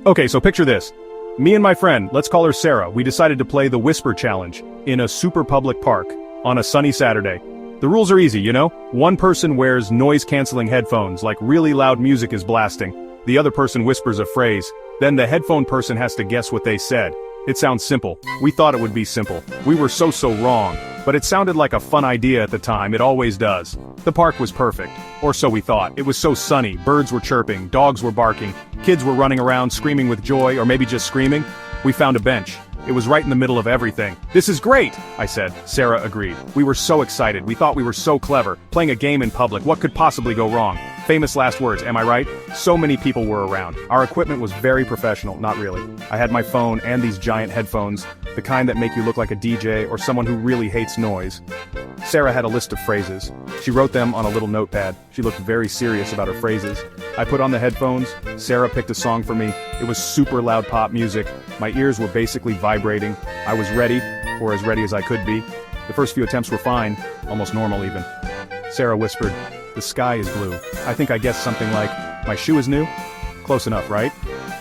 Okay, so picture this. Me and my friend, let's call her Sarah, we decided to play the Whisper Challenge in a super public park on a sunny Saturday. The rules are easy, you know? One person wears noise-canceling headphones, like really loud music is blasting. The other person whispers a phrase. Then the headphone person has to guess what they said. It sounds simple. We thought it would be simple. We were so wrong. But it sounded like a fun idea at the time, it always does. The park was perfect. Or so we thought. It was so sunny, birds were chirping, dogs were barking, kids were running around screaming with joy, or maybe just screaming. We found a bench. It was right in the middle of everything. "This is great," I said. Sarah agreed. We were so excited, we thought we were so clever. Playing a game in public, what could possibly go wrong? Famous last words, am I right? So many people were around. Our equipment was very professional, not really. I had my phone and these giant headphones, the kind that make you look like a DJ or someone who really hates noise. Sarah had a list of phrases. She wrote them on a little notepad. She looked very serious about her phrases. I put on the headphones. Sarah picked a song for me. It was super loud pop music. My ears were basically vibrating. I was ready, or as ready as I could be. The first few attempts were fine, almost normal even. Sarah whispered, "The sky is blue." I think I guessed something like, "My shoe is new?" Close enough, right?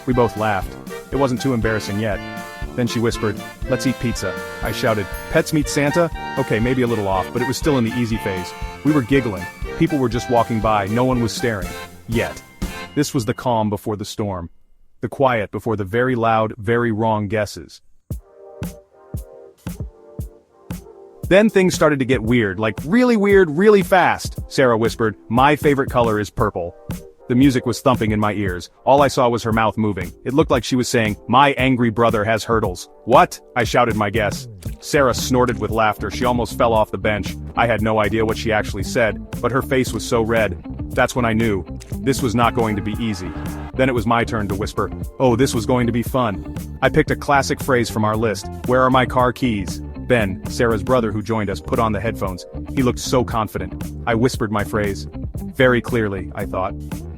We both laughed. It wasn't too embarrassing yet. Then she whispered, "Let's eat pizza." I shouted, "Pets meet Santa?" Okay, maybe a little off, but it was still in the easy phase. We were giggling. People were just walking by, no one was staring. Yet. This was the calm before the storm. The quiet before the very loud, very wrong guesses. Then things started to get weird, like really weird, really fast. Sarah whispered, "My favorite color is purple." The music was thumping in my ears. All I saw was her mouth moving. It looked like she was saying, "My angry brother has hurdles." "What?" I shouted my guess. Sarah snorted with laughter. She almost fell off the bench. I had no idea what she actually said, but her face was so red. That's when I knew. This was not going to be easy. Then it was my turn to whisper, "Oh, this was going to be fun." I picked a classic phrase from our list. "Where are my car keys?" Ben, Sarah's brother who joined us, put on the headphones. He looked so confident. I whispered my phrase. Very clearly, I thought.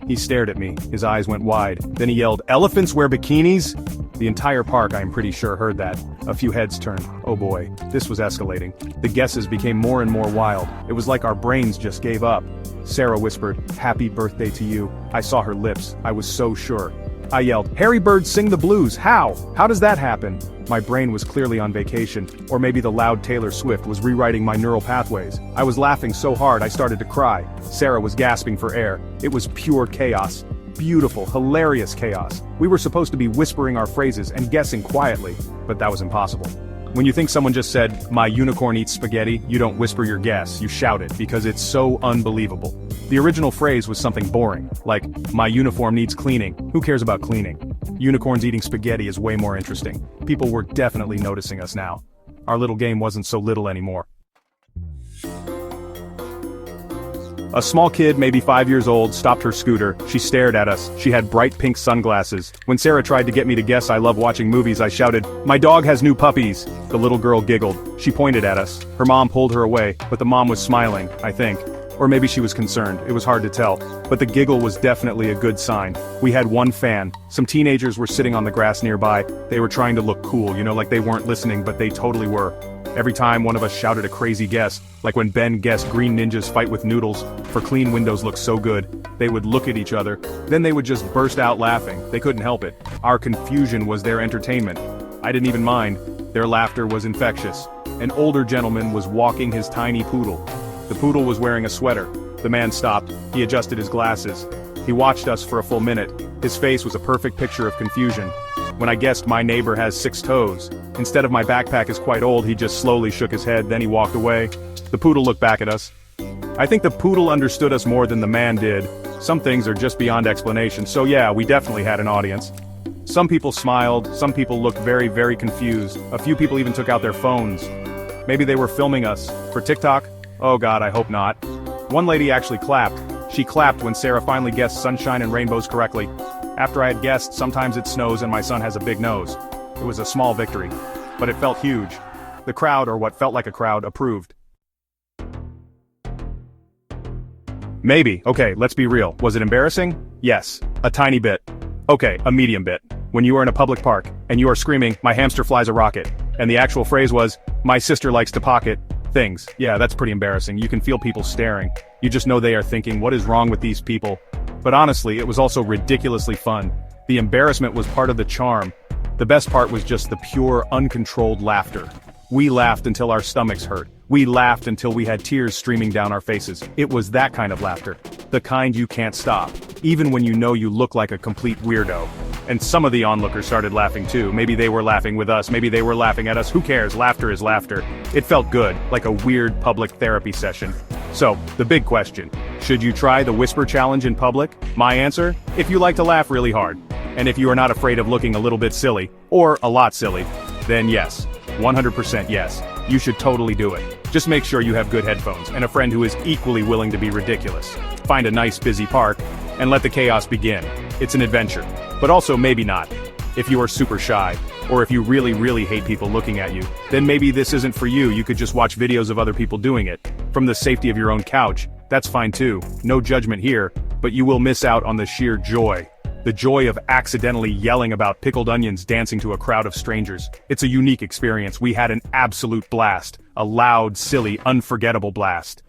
He stared at me, his eyes went wide. Then he yelled, "Elephants wear bikinis?" The entire park, I am pretty sure, heard that. A few heads turned. Oh boy, this was escalating. The guesses became more and more wild. It was like our brains just gave up. Sarah whispered, "Happy birthday to you." I saw her lips. I was so sure. I yelled, "Harry Birds sing the blues, how? How does that happen?" My brain was clearly on vacation, or maybe the loud Taylor Swift was rewriting my neural pathways. I was laughing so hard I started to cry. Sarah was gasping for air. It was pure chaos. Beautiful, hilarious chaos. We were supposed to be whispering our phrases and guessing quietly, but that was impossible. When you think someone just said, "My unicorn eats spaghetti," you don't whisper your guess, you shout it, because it's so unbelievable. The original phrase was something boring, like, "My uniform needs cleaning." Who cares about cleaning? Unicorns eating spaghetti is way more interesting. People were definitely noticing us now. Our little game wasn't so little anymore. A small kid, maybe 5 years old, stopped her scooter. She stared at us. She had bright pink sunglasses. When Sarah tried to get me to guess I love watching movies, I shouted, "My dog has new puppies." The little girl giggled. She pointed at us. Her mom pulled her away, but the mom was smiling, I think. Or maybe she was concerned, it was hard to tell. But the giggle was definitely a good sign. We had one fan. Some teenagers were sitting on the grass nearby. They were trying to look cool, you know, like they weren't listening, but they totally were. Every time one of us shouted a crazy guess, like when Ben guessed green ninjas fight with noodles, for clean windows look so good, they would look at each other, then they would just burst out laughing. They couldn't help it. Our confusion was their entertainment. I didn't even mind. Their laughter was infectious. An older gentleman was walking his tiny poodle. The poodle was wearing a sweater. The man stopped. He adjusted his glasses. He watched us for a full minute. His face was a perfect picture of confusion. When I guessed my neighbor has 6 toes, instead of my backpack is quite old, he just slowly shook his head, then he walked away. The poodle looked back at us. I think the poodle understood us more than the man did. Some things are just beyond explanation, so yeah, we definitely had an audience. Some people smiled, some people looked very, very confused. A few people even took out their phones. Maybe they were filming us. For TikTok? Oh god, I hope not. One lady actually clapped. She clapped when Sarah finally guessed sunshine and rainbows correctly. After I had guessed, sometimes it snows and my son has a big nose. It was a small victory. But it felt huge. The crowd, or what felt like a crowd, approved. Maybe. Okay, let's be real. Was it embarrassing? Yes. A tiny bit. Okay, a medium bit. When you are in a public park, and you are screaming, "My hamster flies a rocket," and the actual phrase was, "My sister likes to pocket things." Yeah, that's pretty embarrassing. You can feel people staring. You just know they are thinking, what is wrong with these people? But honestly, it was also ridiculously fun. The embarrassment was part of the charm. The best part was just the pure, uncontrolled laughter. We laughed until our stomachs hurt. We laughed until we had tears streaming down our faces. It was that kind of laughter. The kind you can't stop, even when you know you look like a complete weirdo. And some of the onlookers started laughing too. Maybe they were laughing with us, maybe they were laughing at us, who cares? Laughter is laughter. It felt good, like a weird public therapy session. So, the big question, should you try the whisper challenge in public? My answer? If you like to laugh really hard. And if you are not afraid of looking a little bit silly, or a lot silly, then yes, 100% yes, you should totally do it. Just make sure you have good headphones and a friend who is equally willing to be ridiculous. Find a nice busy park, and let the chaos begin. It's an adventure, but also maybe not. If you are super shy, or if you really hate people looking at you, then maybe this isn't for you. You could just watch videos of other people doing it, from the safety of your own couch. That's fine too, no judgment here, but you will miss out on the sheer joy. The joy of accidentally yelling about pickled onions dancing to a crowd of strangers. It's a unique experience. We had an absolute blast. A loud, silly, unforgettable blast.